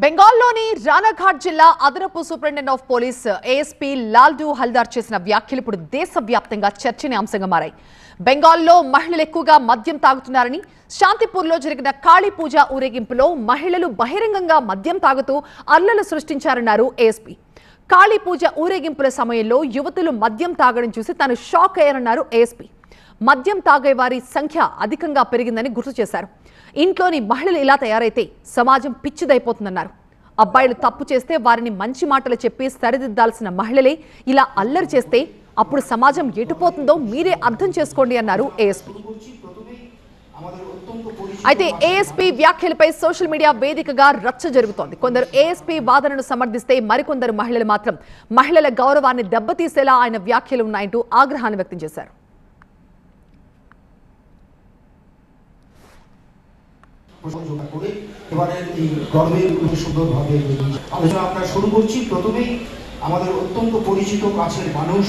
బెంగాల్లోని రానాఘాట్ జిల్లా అదనపు superintendent of police ASP Laldu Haldar చేసిన వ్యాఖ్యలు ఇప్పుడు దేశవ్యాప్తంగా చర్చనీయాంశంగా మారాయి. బెంగాల్లో మహిళలు ఎక్కువగా మద్యం తాగుతున్నారని, శాంతిపూర్లో జరిగిన కాళీ పూజ ఊరేగింపులో మహిళలు బహిరంగంగా మద్యం తాగుతూ అల్లలు సృష్టించారన్నారు ఏఎస్పీ. కాళీ పూజ ఊరేగింపుల సమయంలో యువతులు మద్యం తాగడం చూసి తాను షాక్ అయ్యారన్నారు ఏఎస్పీ. మద్యం తాగే వారి సంఖ్య అధికంగా పెరిగిందని గుర్తు చేశారు. ఇంట్లోని మహిళలు ఇలా తయారైతే సమాజం పిచ్చిదైపోతుందన్నారు. అబ్బాయిలు తప్పు చేస్తే వారిని మంచి మాటలు చెప్పి సరిదిద్దాల్సిన మహిళలే ఇలా అల్లరి చేస్తే అప్పుడు సమాజం ఎటుపోతుందో మీరే అర్థం చేసుకోండి అన్నారు ఏఎస్పీ. అయితే ఏఎస్పీ వ్యాఖ్యలపై సోషల్ మీడియా వేదికగా రచ్చ జరుగుతోంది. కొందరు ఏఎస్పీ వాదనను సమర్థిస్తే మరికొందరు మహిళలు మాత్రం మహిళల గౌరవాన్ని దెబ్బతీసేలా ఆయన వ్యాఖ్యలు ఉన్నాయంటూ ఆగ్రహాన్ని వ్యక్తం చేశారు. আলোচনা আমরা শুরু করছি। প্রথমেই আমাদের অত্যন্ত পরিচিত কাছের মানুষ